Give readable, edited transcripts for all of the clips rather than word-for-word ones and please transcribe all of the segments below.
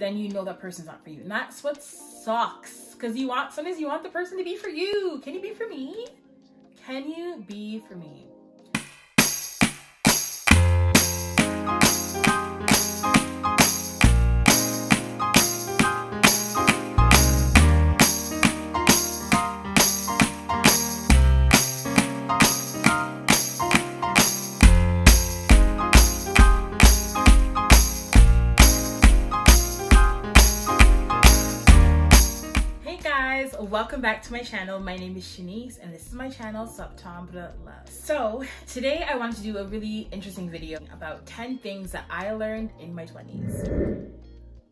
then you know that person's not for you. And that's what sucks. Because sometimes you want the person to be for you. Can you be for me? Can you be for me? Welcome back to my channel. My name is Shanice and this is my channel, Septembre Love. So today I wanted to do a really interesting video about 10 things that I learned in my 20s.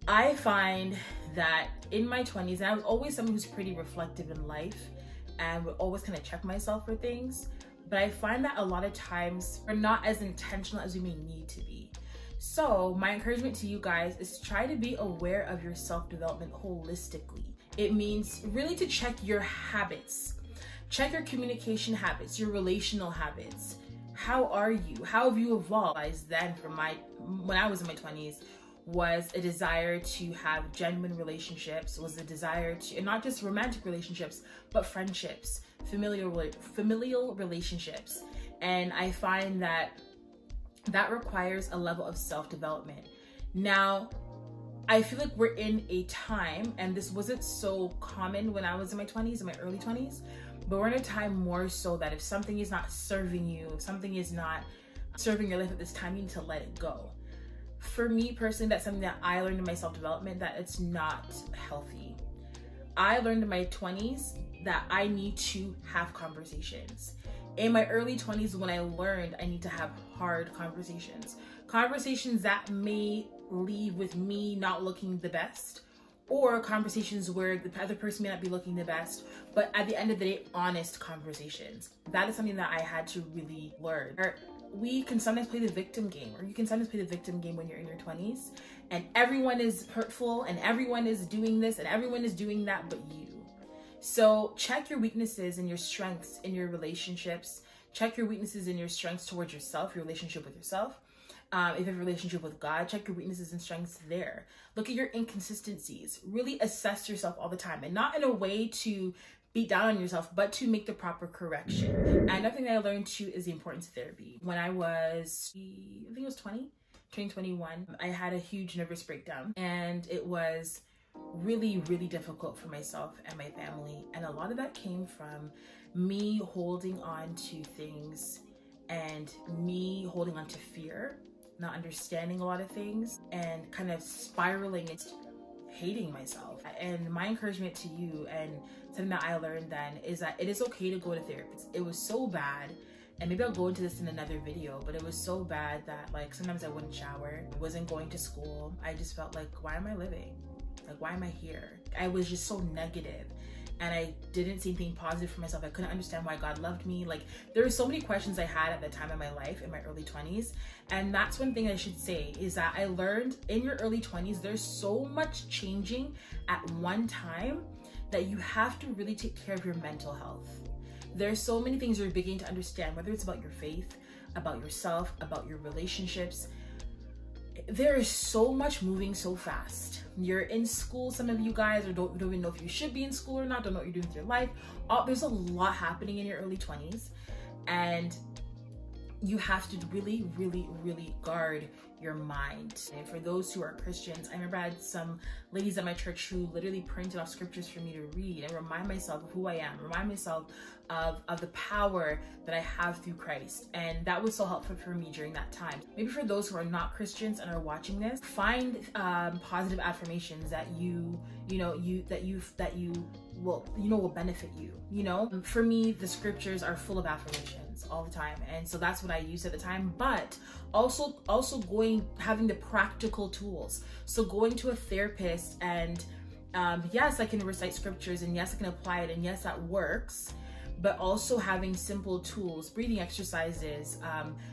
I find that in my 20s, and I was always someone who's pretty reflective in life and would always kind of check myself for things, but I find that a lot of times we're not as intentional as we may need to be. So my encouragement to you guys is to try to be aware of your self-development holistically. It means really to check your habits, check your communication habits, your relational habits. How are you? How have you evolved? Then when I was in my 20s was a desire to have genuine relationships, was a desire to, and not just romantic relationships, but friendships, familial relationships. And I find that requires a level of self-development. Now, I feel like we're in a time, and this wasn't so common when I was in my 20s, in my early 20s, but we're in a time more so that if something is not serving you, if something is not serving your life at this time, you need to let it go. For me personally, that's something that I learned in my self-development, that it's not healthy. I learned in my 20s that I need to have conversations. In my early 20s, when I learned I need to have hard conversations that may leave with me not looking the best, or conversations where the other person may not be looking the best, but at the end of the day, honest conversations. That is something that I had to really learn. We can sometimes play the victim game, or you can sometimes play the victim game when you're in your 20s, and everyone is hurtful, and everyone is doing this, and everyone is doing that, but you. So check your weaknesses and your strengths in your relationships. Check your weaknesses and your strengths towards yourself, your relationship with yourself. If you have a relationship with God, check your weaknesses and strengths there. Look at your inconsistencies. Really assess yourself all the time, and not in a way to beat down on yourself, but to make the proper correction. And another thing that I learned too is the importance of therapy. When I was, I think it was 21, I had a huge nervous breakdown, and it was really, really difficult for myself and my family. And a lot of that came from me holding on to things and me holding on to fear, not understanding a lot of things, and kind of spiraling into hating myself. And my encouragement to you, and something that I learned then, is that it is okay to go to therapy. It was so bad, and maybe I'll go into this in another video, but it was so bad that like sometimes I wouldn't shower, wasn't going to school. I just felt like, why am I living? Like, why am I here? I was just so negative, and I didn't see anything positive for myself. I couldn't understand why God loved me. Like, there were so many questions I had at the time in my life, in my early 20s. And that's one thing I should say, is that I learned in your early 20s, there's so much changing at one time that you have to really take care of your mental health. There's so many things you're beginning to understand, whether it's about your faith, about yourself, about your relationships. There is so much moving so fast. You're in school, some of you guys, or don't even know if you should be in school or not, don't know what you're doing with your life. There's a lot happening in your early 20s, and you have to really, really, really guard your mind. And for those who are Christians, I remember I had some ladies at my church who literally printed off scriptures for me to read and remind myself of who I am, remind myself of the power that I have through Christ. And that was so helpful for me during that time. Maybe for those who are not Christians and are watching this, find positive affirmations that will benefit you. For me, the scriptures are full of affirmations all the time, and so that's what I used at the time. But also having the practical tools, so going to a therapist, and yes, I can recite scriptures, and yes, I can apply it, and yes, that works, but also having simple tools, breathing exercises,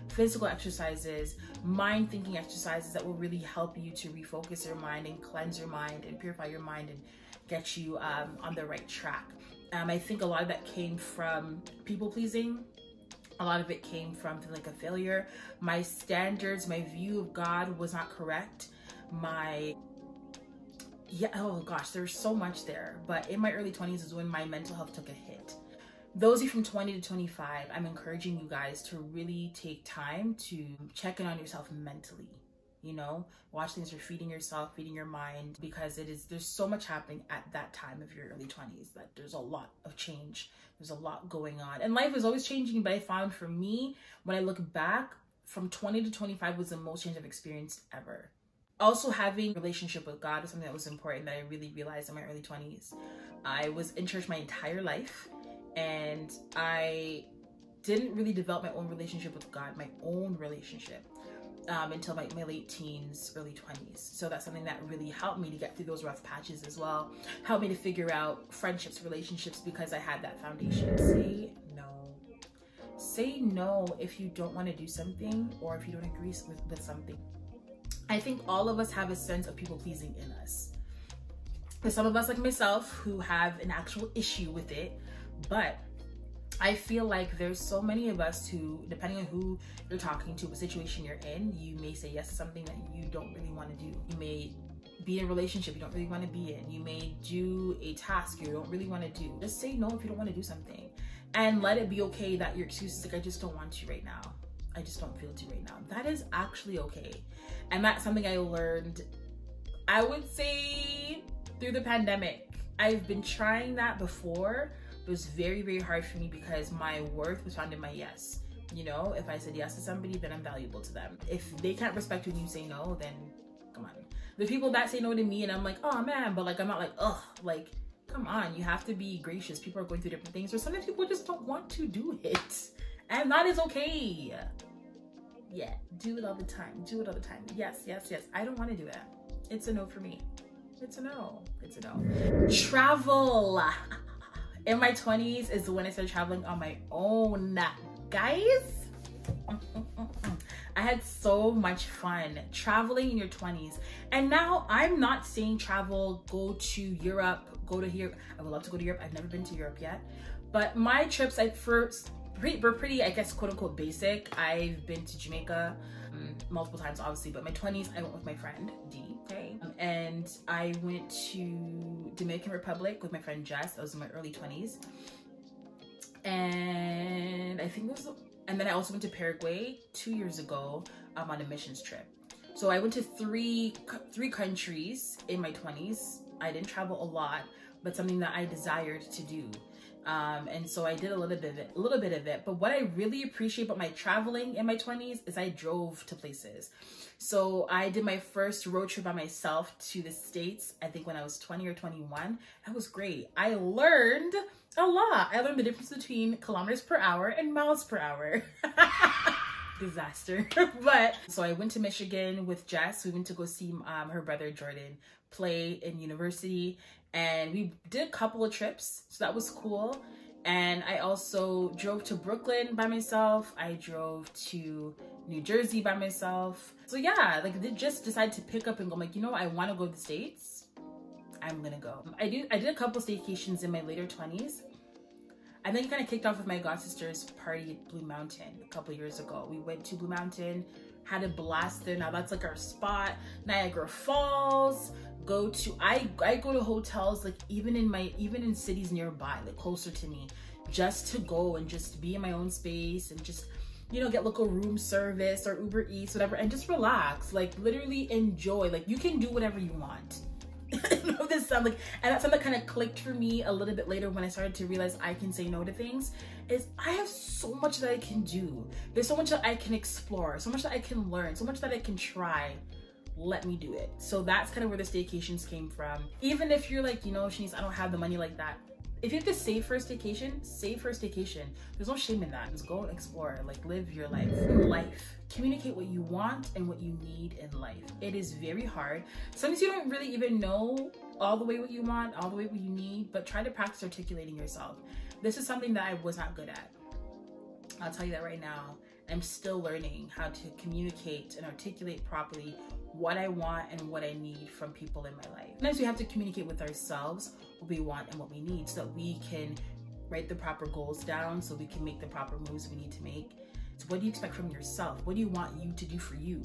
physical exercises, mind thinking exercises that will really help you to refocus your mind and cleanse your mind and purify your mind and get you on the right track. I think a lot of that came from people pleasing. A lot of it came from feeling like a failure. My standards, my view of God was not correct. My yeah, oh gosh, there's so much there. But in my early 20s is when my mental health took a hit. Those of you from 20 to 25, I'm encouraging you guys to really take time to check in on yourself mentally. You know, watch things you're feeding yourself, feeding your mind, because there's so much happening at that time of your early 20s that there's a lot of change. There's a lot going on. And life is always changing, but I found for me, when I look back, from 20 to 25 was the most change I've experienced ever. Also, having a relationship with God is something that was important that I really realized in my early 20s. I was in church my entire life, and I didn't really develop my own relationship with God, my own relationship, until my late teens, early 20s. So that's something that really helped me to get through those rough patches as well. Helped me to figure out friendships, relationships, because I had that foundation. Say no. Say no if you don't want to do something, or if you don't agree with something. I think all of us have a sense of people pleasing in us. There's some of us, like myself, who have an actual issue with it, but I feel like there's so many of us who, depending on who you're talking to, what situation you're in, you may say yes to something that you don't really want to do. You may be in a relationship you don't really want to be in. You may do a task you don't really want to do. Just say no if you don't want to do something, and let it be okay that your excuse is like, I just don't want to right now. I just don't feel to right now. That is actually okay. And that's something I learned, I would say, through the pandemic. I've been trying that before, but it was very, very hard for me because my worth was found in my yes. You know, if I said yes to somebody, then I'm valuable to them. If they can't respect when you say no, then come on. The people that say no to me and I'm like, oh man, but like, I'm not like, ugh, like, come on, you have to be gracious. People are going through different things, or sometimes people just don't want to do it. And that is okay. Yeah, do it all the time. Do it all the time. Yes, yes, yes. I don't want to do it. It's a no for me. It's a no. It's a no. Travel. In my 20s is when I started traveling on my own. Guys, I had so much fun traveling in your 20s. And now I'm not saying travel, go to Europe, go to here. I would love to go to Europe. I've never been to Europe yet. But my trips, were pretty, I guess, quote unquote basic. I've been to Jamaica multiple times, obviously, but my 20s, I went with my friend, D, okay? And I went to Dominican Republic with my friend Jess. That was in my early 20s. And I think and then I also went to Paraguay 2 years ago on a missions trip. So I went to three countries in my 20s. I didn't travel a lot, but something that I desired to do. And so I did a little bit of it. But what I really appreciate about my traveling in my 20s is I drove to places. So I did my first road trip by myself to the States, I think when I was 20 or 21. That was great. I learned a lot. I learned the difference between kilometers per hour and miles per hour. Disaster. But so I went to Michigan with Jess. We went to go see her brother Jordan play in university, and we did a couple of trips, so that was cool. And I also drove to Brooklyn by myself. I drove to New Jersey by myself. So yeah, like they just decided to pick up and go, like, you know, I want to go to the States. I'm gonna go. I did a couple staycations in my later 20s. And then kind of kicked off with my god sister's party at Blue Mountain a couple years ago. We went to Blue Mountain, had a blast there. Now that's like our spot. Niagara Falls. I go to hotels like even in cities nearby, like closer to me, just to go and just be in my own space and just, you know, get local room service or Uber Eats, whatever, and just relax, like literally enjoy. Like you can do whatever you want. And that's something that kind of clicked for me a little bit later when I started to realize I can say no to things. Is I have so much that I can do. There's so much that I can explore, so much that I can learn, so much that I can try. Let me do it. So that's kind of where the staycations came from. Even if you're like, you know, Shanice, I don't have the money like that. If you have to save for a staycation, save for a staycation. There's no shame in that. Just go and explore, like live your life. Communicate what you want and what you need in life. It is very hard. Sometimes you don't really even know all the way what you want, all the way what you need, but try to practice articulating yourself. This is something that I was not good at. I'll tell you that right now. I'm still learning how to communicate and articulate properly what I want and what I need from people in my life. Sometimes we have to communicate with ourselves what we want and what we need so that we can write the proper goals down, so we can make the proper moves we need to make. So what do you expect from yourself? What do you want you to do for you?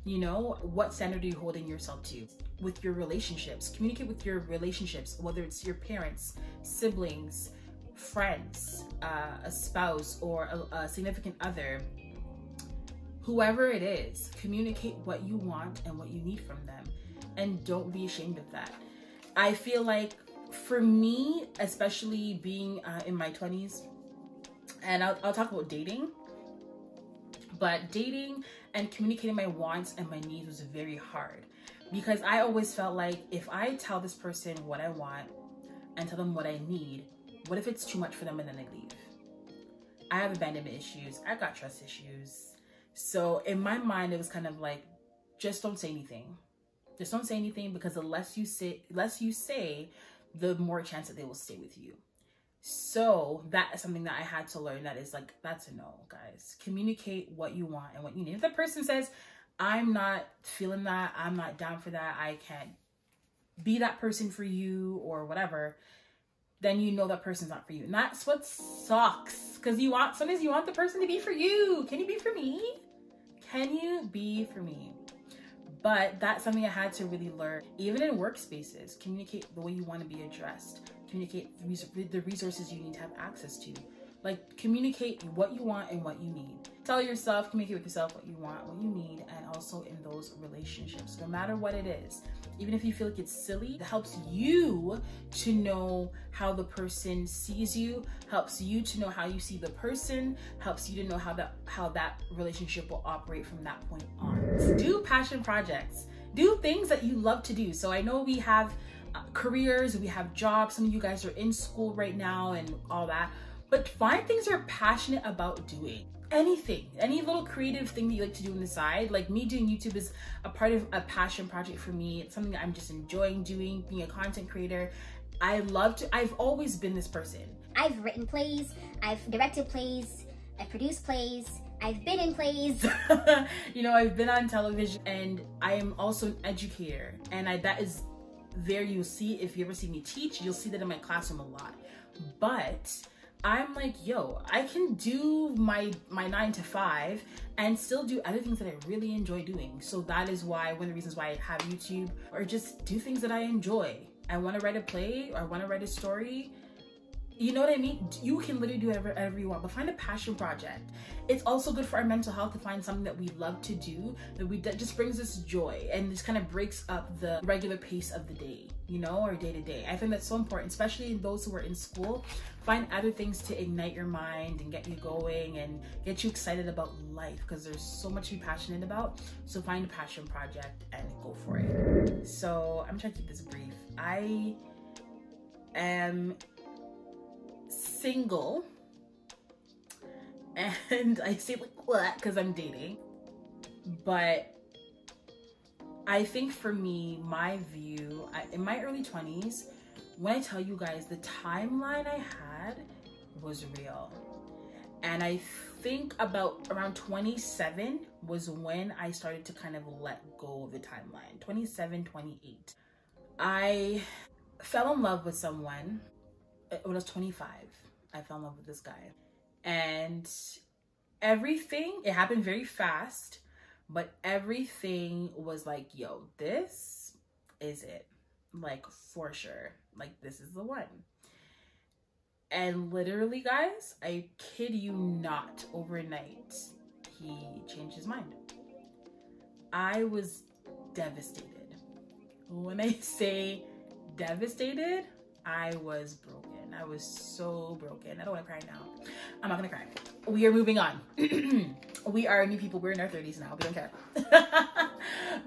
You know, what standard are you holding yourself to? With your relationships, communicate with your relationships, whether it's your parents, siblings, friends, a spouse, or a significant other, whoever it is. Communicate what you want and what you need from them, and don't be ashamed of that. I feel like for me, especially being in my 20s, and I'll talk about dating, but dating and communicating my wants and my needs was very hard, because I always felt like if I tell this person what I want and tell them what I need, what if it's too much for them and then they leave? I have abandonment issues. I got trust issues. So in my mind, it was kind of like, just don't say anything. Just don't say anything, because the less you say, the more chance that they will stay with you. So that is something that I had to learn. That is like, that's a no, guys. Communicate what you want and what you need. If the person says, I'm not feeling that, I'm not down for that, I can't be that person for you or whatever, then you know that person's not for you. And that's what sucks, because sometimes you want the person to be for you. Can you be for me? Can you be for me? But that's something I had to really learn. Even in workspaces, communicate the way you want to be addressed. Communicate the resources you need to have access to. Like, communicate what you want and what you need. Tell yourself, communicate with yourself what you want, what you need, and also in those relationships, no matter what it is. Even if you feel like it's silly, it helps you to know how the person sees you, helps you to know how you see the person, helps you to know how that relationship will operate from that point on. Do passion projects. Do things that you love to do. So I know we have careers, we have jobs, some of you guys are in school right now and all that, but find things you're passionate about doing. Anything, any little creative thing that you like to do on the side. Like me doing YouTube is a part of a passion project for me. It's something that I'm just enjoying doing, being a content creator. I've always been this person. I've written plays, I've directed plays, I've produced plays, I've been in plays. You know, I've been on television, and I am also an educator. And that is there, you'll see, if you ever see me teach, you'll see that in my classroom a lot. But I'm like, yo, I can do my 9 to 5 and still do other things that I really enjoy doing. So that is why, one of the reasons why I have YouTube, or just do things that I enjoy. I want to write a play, or I want to write a story. You know what I mean? You can literally do whatever you want, but find a passion project. It's also good for our mental health to find something that we love to do, that just brings us joy and just kind of breaks up the regular pace of the day, you know, or day to day. I think that's so important, especially those who are in school. Find other things to ignite your mind and get you going and get you excited about life, because there's so much to be passionate about. So find a passion project and go for it. So I'm trying to keep this brief. I am single, and I say like what because I'm dating, but I think for me, my view, in my early 20s, when I tell you guys the timeline I had was real. And I think about around 27 was when I started to kind of let go of the timeline. 27, 28. I fell in love with someone when I was 25. I fell in love with this guy. And everything, it happened very fast, but everything was like, yo, this is it. Like, for sure. Like, this is the one. And literally, guys, I kid you not, overnight, he changed his mind. I was devastated. When I say devastated, I was broken. I was so broken. I don't want to cry now. I'm not gonna cry. We are moving on. We are new people. We're in our 30s now. We don't care.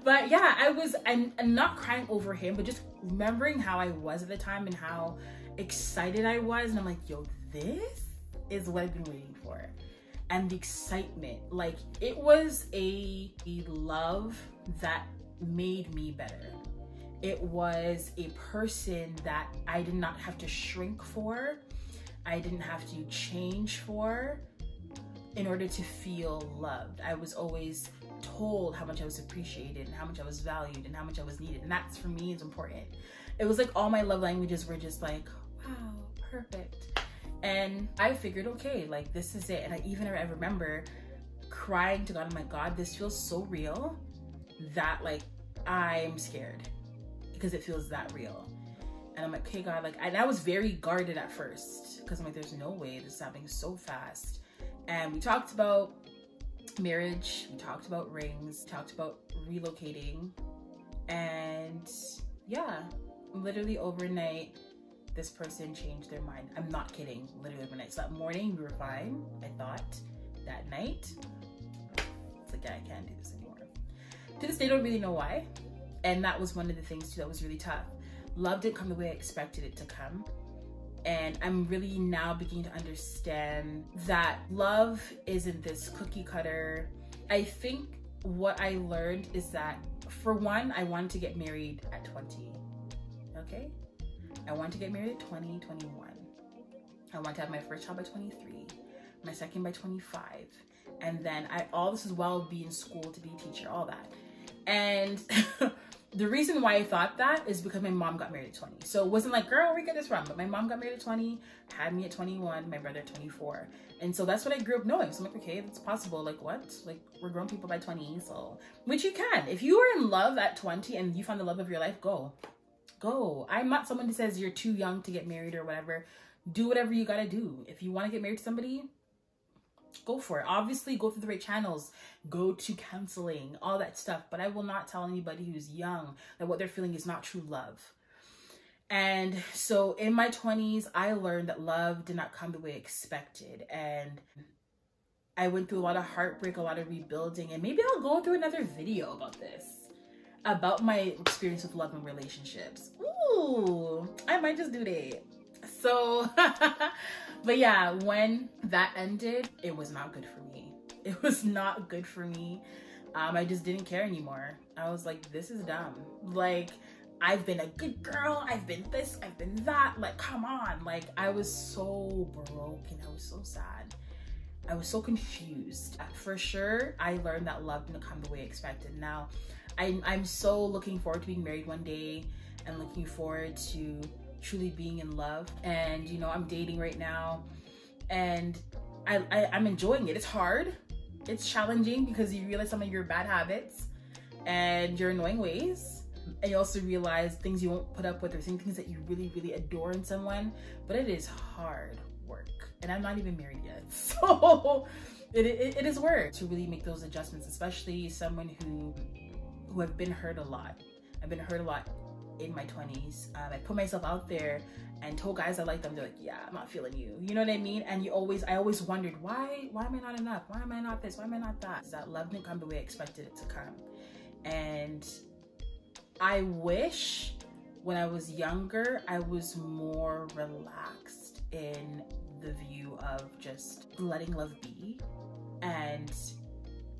But yeah, I'm not crying over him, but just remembering how I was at the time and how excited I was. And I'm like, yo, this is what I've been waiting for. And the excitement, like, it was a love that made me better. It was a person that I did not have to shrink for. I didn't have to change for in order to feel loved. I was always told how much I was appreciated and how much I was valued and how much I was needed. And that's, for me, is important. It was like all my love languages were just like, wow, perfect. And I figured, okay, like, this is it. And I remember crying to God, I'm like, God, this feels so real. that like I'm scared because it feels that real. And I'm like, okay, God, like, and I was very guarded at first because I'm like, there's no way this is happening so fast. And we talked about marriage, we talked about rings, talked about relocating, and yeah, literally overnight, this person changed their mind. I'm not kidding, literally overnight. So that morning we were fine, I thought. That night, it's like, yeah, I can't do this anymore. To this day, I don't really know why. And that was one of the things too that was really tough. Love didn't come the way I expected it to come. And I'm really now beginning to understand that love isn't this cookie cutter. I think what I learned is that, for one, I wanted to get married at 20, okay? I wanted to get married at 20, 21. I wanted to have my first child by 23, my second by 25. And then all this as well, be in school, to be a teacher, all that. And the reason why I thought that is because my mom got married at 20. So it wasn't like, girl, where you get this from? But my mom got married at 20, had me at 21, my brother at 24. And so that's what I grew up knowing. So I'm like, okay, that's possible. Like, what? Like, we're grown people by 20, so, which you can. If you are in love at 20 and you found the love of your life, go. Go. I'm not someone who says you're too young to get married or whatever. Do whatever you gotta do. If you want to get married to somebody, go for it. Obviously, go through the right channels, go to counseling, all that stuff. But I will not tell anybody who's young that what they're feeling is not true love. And so in my 20s, I learned that love did not come the way I expected. And I went through a lot of heartbreak, a lot of rebuilding. And maybe I'll go through another video about this, about my experience with love and relationships. Ooh, I might just do that. So, but yeah, when that ended, it was not good for me. It was not good for me. I just didn't care anymore. I was like, this is dumb. Like, I've been a good girl. I've been this, I've been that. Like, come on. Like, I was so broken. I was so sad. I was so confused. For sure, I learned that love didn't come the way I expected. Now, I'm so looking forward to being married one day and looking forward to truly being in love. And you know, I'm dating right now and I'm enjoying it. It's hard, it's challenging, because you realize some of your bad habits and your annoying ways, and you also realize things you won't put up with, or things that you really, really adore in someone. But it is hard work, and I'm not even married yet, so it is work to really make those adjustments, especially someone who have been hurt a lot. I've been hurt a lot in my 20s. I put myself out there and told guys I like them. They're like, yeah, I'm not feeling you. You know what I mean? And I always wondered, why am I not enough? Why am I not this? Why am I not that? That love didn't come the way I expected it to come. And I wish when I was younger, I was more relaxed in the view of just letting love be and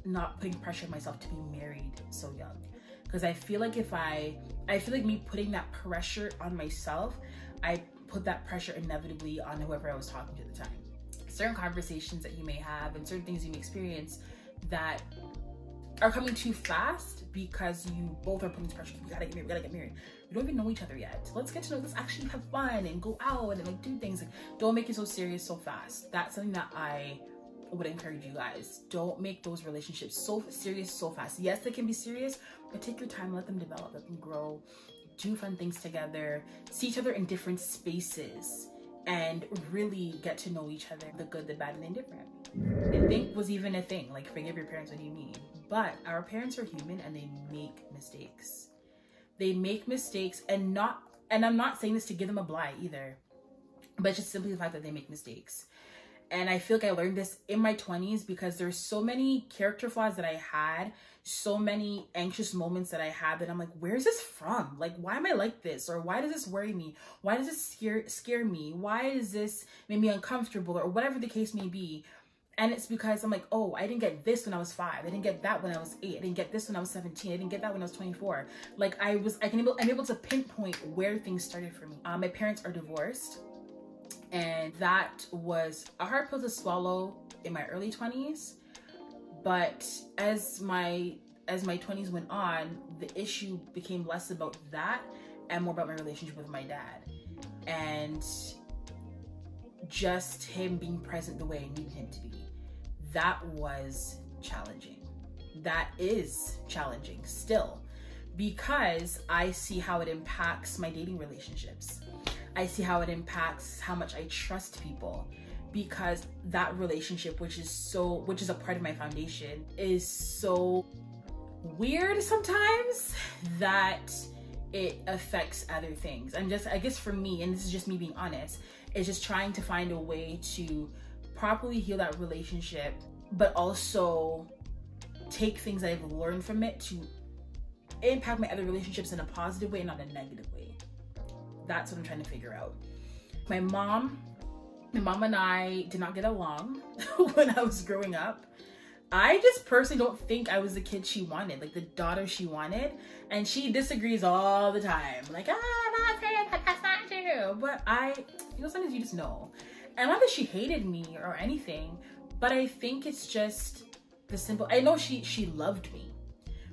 not putting pressure on myself to be married so young. Because I feel like I feel like me putting that pressure on myself, I put that pressure inevitably on whoever I was talking to at the time. Certain conversations that you may have and certain things you may experience that are coming too fast because you both are putting this pressure. We gotta get married, we gotta get married. We don't even know each other yet. Let's get to know, let's actually have fun and go out and like do things. Like, don't make it so serious so fast. That's something that I would encourage you guys. Don't make those relationships so serious so fast. Yes, they can be serious, but take your time, let them develop, let them grow, do fun things together, see each other in different spaces, and really get to know each other, the good, the bad, and the indifferent. I think was even a thing, like, forgive your parents, what do you mean? But our parents are human and they make mistakes. They make mistakes, and I'm not saying this to give them a blight either, but it's just simply the fact that they make mistakes. And I feel like I learned this in my 20s because there's so many character flaws that I had, so many anxious moments that I had that I'm like, where's this from? Like, why am I like this? Or why does this worry me? Why does this scare me? Why does this make me uncomfortable? Or whatever the case may be. And it's because I'm like, oh, I didn't get this when I was 5. I didn't get that when I was 8. I didn't get this when I was 17. I didn't get that when I was 24. Like, I'm able to pinpoint where things started for me. My parents are divorced. And that was a hard pill to swallow in my early 20s. But as my 20s went on, the issue became less about that and more about my relationship with my dad. And just him being present the way I needed him to be. That was challenging. that is challenging still, because I see how it impacts my dating relationships. I see how it impacts how much I trust people, because that relationship, which is a part of my foundation, is so weird sometimes that it affects other things. I guess for me, and this is just me being honest, is just trying to find a way to properly heal that relationship, but also take things that I've learned from it to impact my other relationships in a positive way, not a negative way. That's what I'm trying to figure out. My mom and I did not get along when I was growing up. I just personally don't think I was the kid she wanted, like the daughter she wanted. And she disagrees all the time. Like, that's not true. But sometimes you just know. And not that she hated me or anything, but I think it's just the simple, I know she loved me,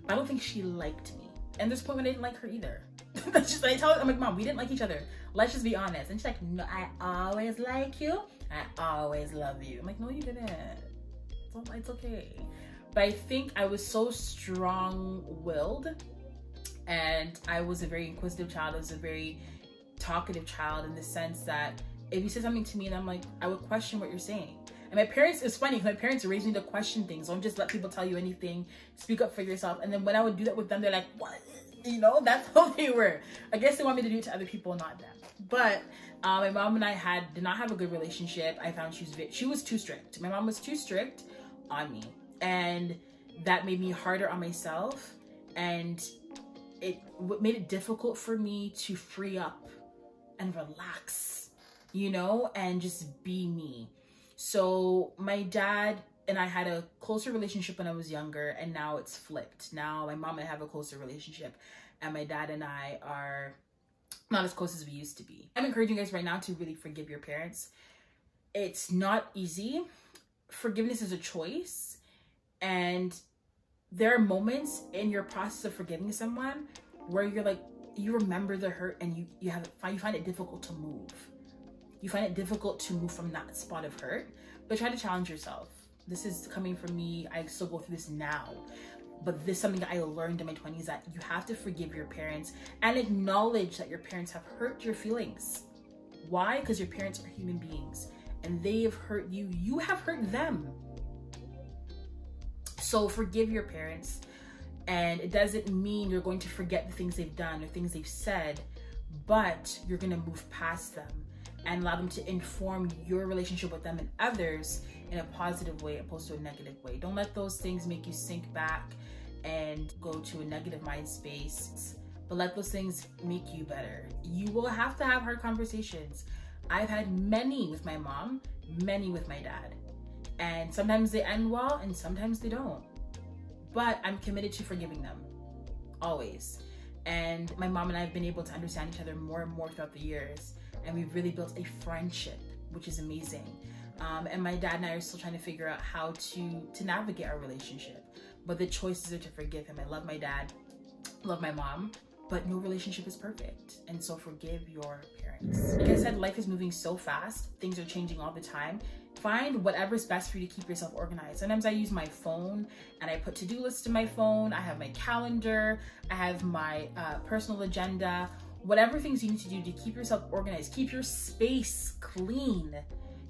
but I don't think she liked me. And there's a point when I didn't like her either. That's just, I tell her, I'm like, Mom, we didn't like each other. Let's just be honest. And she's like, no, I always like you. I always love you. I'm like, no, you didn't. It's okay. But I think I was so strong-willed, and I was a very inquisitive child. I was a very talkative child, in the sense that if you say something to me and I'm like, I would question what you're saying. And my parents, it's funny because my parents raised me to question things. Don't just let people tell you anything. Speak up for yourself. And then when I would do that with them, they're like, what? You know, that's how they were. I guess they want me to do it to other people, not them. But my mom and I did not have a good relationship. I found she was too strict. My mom was too strict on me, and that made me harder on myself, and it made it difficult for me to free up and relax, you know, and just be me. So my dad and I had a closer relationship when I was younger, and now it's flipped. Now my mom and I have a closer relationship, and my dad and I are not as close as we used to be. I'm encouraging you guys right now to really forgive your parents. It's not easy. Forgiveness is a choice, and there are moments in your process of forgiving someone where you're like, you remember the hurt, and you find it difficult to move. You find it difficult to move from that spot of hurt, but try to challenge yourself. This is coming from me. I still go through this now, but this is something that I learned in my 20s, that you have to forgive your parents and acknowledge that your parents have hurt your feelings. Why? Because your parents are human beings, and they have hurt you. You have hurt them. So forgive your parents. And it doesn't mean you're going to forget the things they've done or things they've said, but you're going to move past them and allow them to inform your relationship with them and others in a positive way opposed to a negative way. Don't let those things make you sink back and go to a negative mind space, but let those things make you better. You will have to have hard conversations. I've had many with my mom, many with my dad, and sometimes they end well and sometimes they don't. But I'm committed to forgiving them, always. And my mom and I have been able to understand each other more and more throughout the years. And we've really built a friendship, which is amazing. And my dad and I are still trying to figure out how to navigate our relationship. But the choices are to forgive him. I love my dad, love my mom, but no relationship is perfect. And so forgive your parents. Like I said, life is moving so fast. Things are changing all the time. Find whatever's best for you to keep yourself organized. Sometimes I use my phone and I put to-do lists in my phone. I have my calendar. I have my personal agenda. Whatever things you need to do to keep yourself organized. Keep your space clean.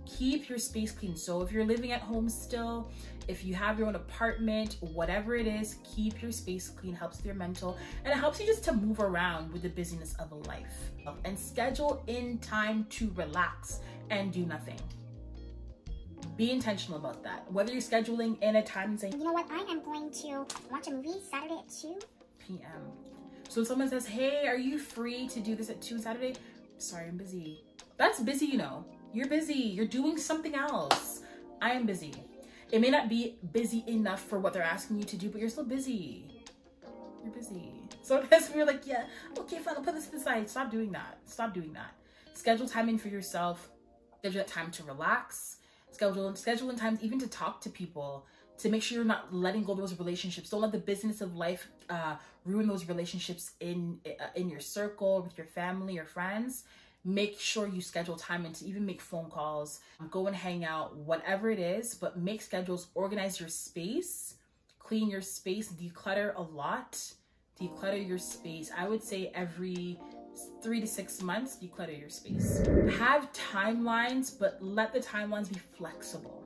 Keep your space clean. So if you're living at home still, if you have your own apartment, whatever it is, keep your space clean. Helps with your mental, and it helps you just to move around with the busyness of life. And schedule in time to relax and do nothing. Be intentional about that. Whether you're scheduling in a time and saying, you know what, I am going to watch a movie Saturday at 2 p.m. So if someone says, hey, are you free to do this at 2 Saturday? Sorry, I'm busy. That's busy, you know. You're busy. You're doing something else. I am busy. It may not be busy enough for what they're asking you to do, but you're still busy. You're busy. So sometimes we're like, yeah, okay, fine, I'll put this aside. Stop doing that. Stop doing that. Schedule time in for yourself. Schedule that time to relax. Schedule in times even to talk to people, to make sure you're not letting go of those relationships. Don't let the business of life ruin those relationships in your circle, with your family or friends. Make sure you schedule time and to even make phone calls, go and hang out, whatever it is, but make schedules, organize your space, clean your space, declutter a lot. Declutter your space. I would say every 3 to 6 months, declutter your space. Have timelines, but let the timelines be flexible.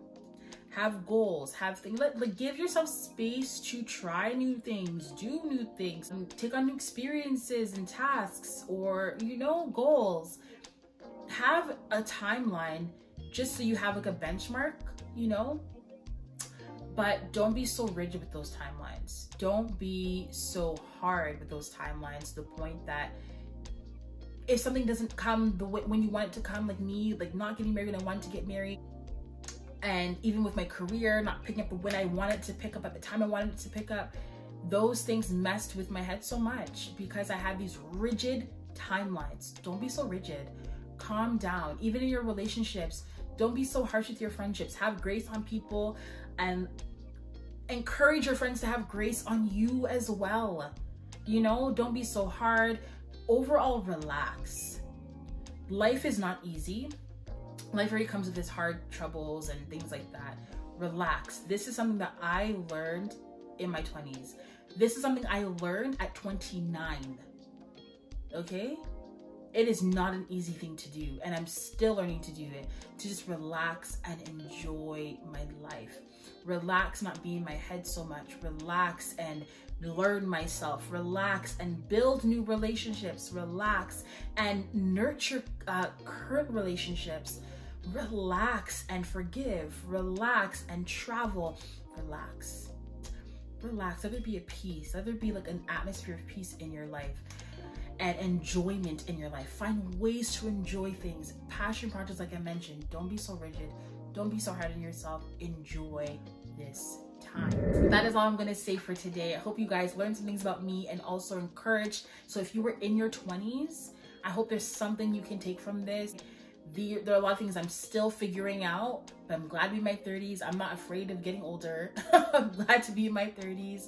Have goals, have things, like give yourself space to try new things, do new things, take on new experiences and tasks, or, you know, goals. Have a timeline just so you have like a benchmark, you know, but don't be so rigid with those timelines. Don't be so hard with those timelines to the point that if something doesn't come the way when you want it to come, like me, like not getting married when I wanted to get married, and even with my career, not picking up when I wanted to pick up at the time I wanted to pick up, those things messed with my head so much because I had these rigid timelines. Don't be so rigid. Calm down. Even in your relationships, don't be so harsh with your friendships. Have grace on people and encourage your friends to have grace on you as well. You know, don't be so hard. Overall, relax. Life is not easy. Life already comes with its hard troubles and things like that. Relax. This is something that I learned in my 20s. This is something I learned at 29. Okay? It is not an easy thing to do, and I'm still learning to do it. To just relax and enjoy my life. Relax, not be in my head so much. Relax and learn myself. Relax and build new relationships. Relax and nurture current relationships. Relax and forgive. Relax and travel. Relax. Relax. Let there be a peace. Let there be like an atmosphere of peace in your life and enjoyment in your life. Find ways to enjoy things. Passion projects, like I mentioned. Don't be so rigid. Don't be so hard on yourself. Enjoy this time. That is all I'm going to say for today. I hope you guys learned some things about me and also encouraged. So if you were in your 20s, I hope there's something you can take from this. There are a lot of things I'm still figuring out, but I'm glad to be in my 30s. I'm not afraid of getting older. I'm glad to be in my 30s,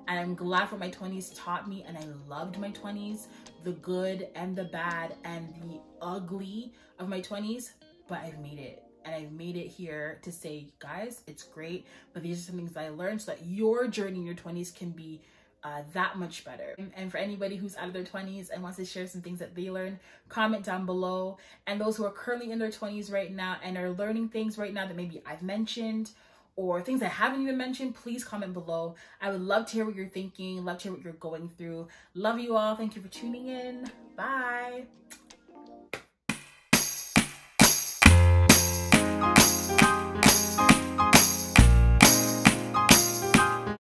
and I'm glad for my 20s taught me, and I loved my 20s, the good and the bad and the ugly of my 20s, but I've made it. And I've made it here to say, guys, it's great, but these are some things that I learned so that your journey in your 20s can be that much better. And for anybody who's out of their 20s and wants to share some things that they learned, comment down below. And those who are currently in their 20s right now and are learning things right now that maybe I've mentioned or things I haven't even mentioned, please comment below. I would love to hear what you're thinking, love to hear what you're going through. Love you all. Thank you for tuning in. Bye.